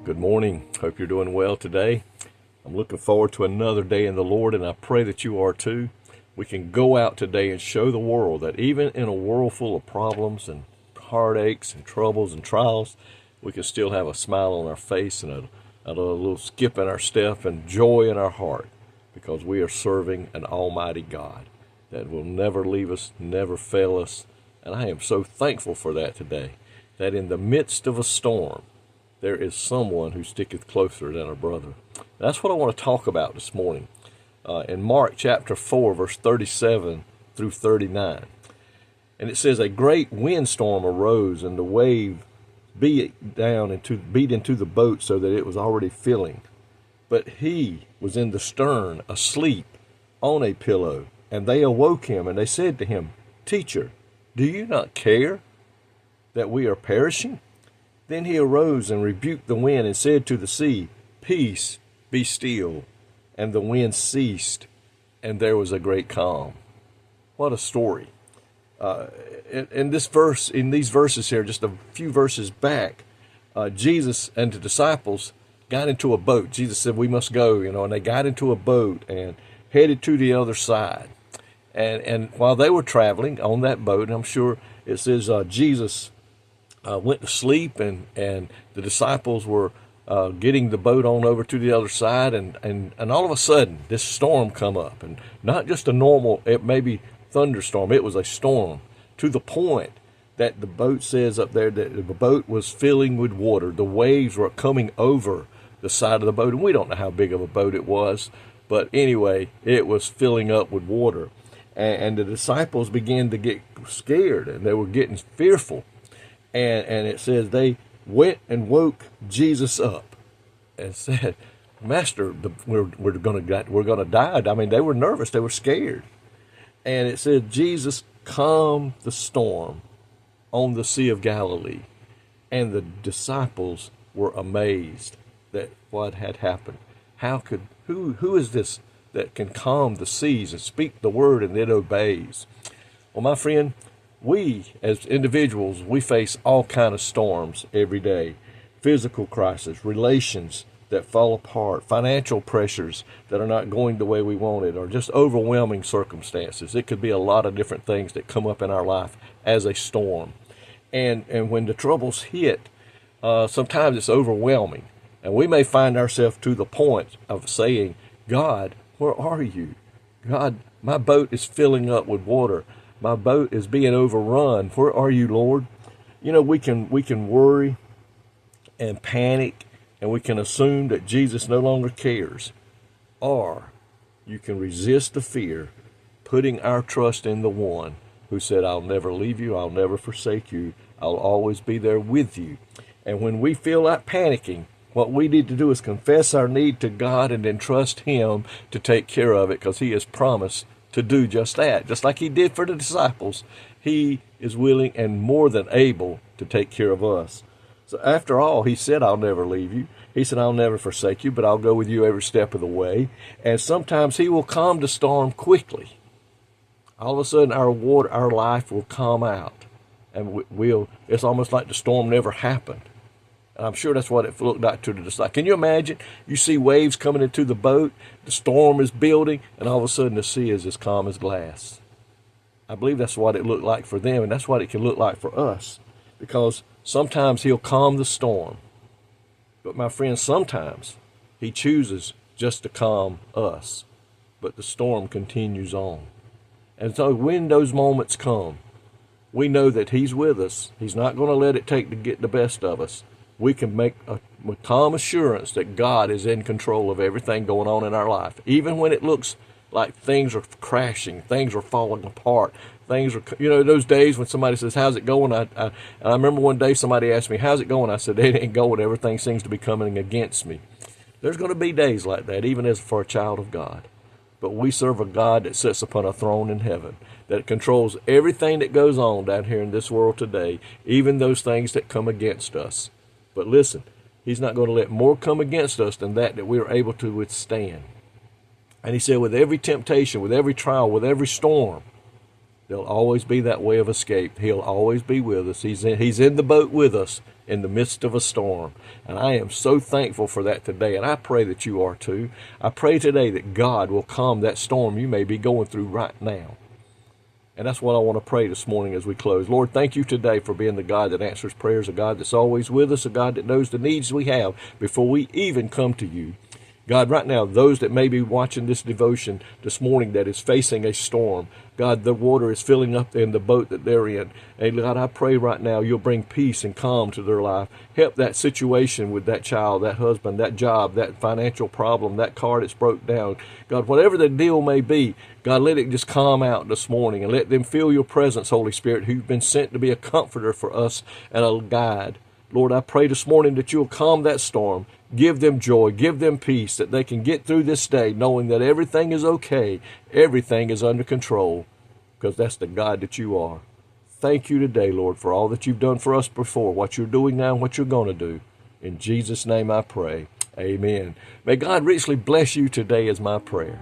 Good morning. Hope you're doing well today. I'm looking forward to another day in the Lord, and I pray that you are too. We can go out today and show the world that even in a world full of problems and heartaches and troubles and trials, we can still have a smile on our face and a little skip in our step and joy in our heart, because we are serving an almighty God that will never leave us, never fail us. And I am so thankful for that today, that in the midst of a storm, there is someone who sticketh closer than a brother. That's what I want to talk about this morning. In Mark chapter 4, verse 37 through 39. And it says, a great windstorm arose, and the wave beat into the boat so that it was already filling. But he was in the stern, asleep on a pillow. And they awoke him, and they said to him, Teacher, do you not care that we are perishing? Then he arose and rebuked the wind and said to the sea, Peace, be still. And the wind ceased, and there was a great calm. What a story. In these verses here, just a few verses back, Jesus and the disciples got into a boat. Jesus said, we must go, and they got into a boat and headed to the other side. And while they were traveling on that boat, and I'm sure it says Jesus went to sleep, and the disciples were getting the boat on over to the other side, and all of a sudden this storm come up, and not just a normal, it may be thunderstorm, it was a storm, to the point that the boat says up there that the boat was filling with water. The waves were coming over the side of the boat, and we don't know how big of a boat it was, but anyway, it was filling up with water, and the disciples began to get scared, and they were getting fearful. And it says they went and woke Jesus up and said, Master, we're going to die. I mean, they were nervous. They were scared. And it said Jesus calmed the storm on the Sea of Galilee. And the disciples were amazed that what had happened. Who is this that can calm the seas and speak the word and it obeys? Well, my friend, we as individuals, we face all kinds of storms every day. Physical crisis, relations that fall apart, financial pressures that are not going the way we wanted, or just overwhelming circumstances. It could be a lot of different things that come up in our life as a storm. And when the troubles hit, sometimes it's overwhelming. And we may find ourselves to the point of saying, God, where are you? God, my boat is filling up with water. My boat is being overrun. Where are you, Lord? We can worry and panic, and we can assume that Jesus no longer cares. Or you can resist the fear, putting our trust in the one who said, I'll never leave you, I'll never forsake you, I'll always be there with you. And when we feel like panicking, what we need to do is confess our need to God and then trust him to take care of it, because he has promised to do just that. Just like he did for the disciples, he is willing and more than able to take care of us. So after all, he said, I'll never leave you. He said, I'll never forsake you, but I'll go with you every step of the way. And sometimes he will calm the storm quickly. All of a sudden, our life will calm out. And it's almost like the storm never happened. And I'm sure that's what it looked like to the disciples. Can you imagine? You see waves coming into the boat, the storm is building, and all of a sudden the sea is as calm as glass. I believe that's what it looked like for them, and that's what it can look like for us. Because sometimes he'll calm the storm. But my friend, sometimes he chooses just to calm us. But the storm continues on. And so when those moments come, we know that he's with us. He's not going to let it take to get the best of us. We can make with calm assurance that God is in control of everything going on in our life. Even when it looks like things are crashing, things are falling apart, things are, those days when somebody says, how's it going? I remember one day somebody asked me, how's it going? I said, it ain't going. Everything seems to be coming against me. There's going to be days like that, even as for a child of God. But we serve a God that sits upon a throne in heaven, that controls everything that goes on down here in this world today, even those things that come against us. But listen, he's not going to let more come against us than that we are able to withstand. And he said, with every temptation, with every trial, with every storm, There'll always be that way of escape. He'll always be with us. He's in the boat with us in the midst of a storm. And I am so thankful for that today. And I pray that you are too. I pray today that God will calm that storm you may be going through right now. And that's what I want to pray this morning as we close. Lord, thank you today for being the God that answers prayers, a God that's always with us, a God that knows the needs we have before we even come to you. God, right now, those that may be watching this devotion this morning that is facing a storm, God, the water is filling up in the boat that they're in. And God, I pray right now you'll bring peace and calm to their life. Help that situation with that child, that husband, that job, that financial problem, that car that's broke down. God, whatever the deal may be, God, let it just calm out this morning and let them feel your presence, Holy Spirit, who've been sent to be a comforter for us and a guide. Lord, I pray this morning that you'll calm that storm. Give them joy, give them peace, that they can get through this day knowing that everything is okay, everything is under control, because that's the God that you are. Thank you today, Lord, for all that you've done for us before, what you're doing now, and what you're going to do. In Jesus' name I pray. Amen. May God richly bless you today is my prayer.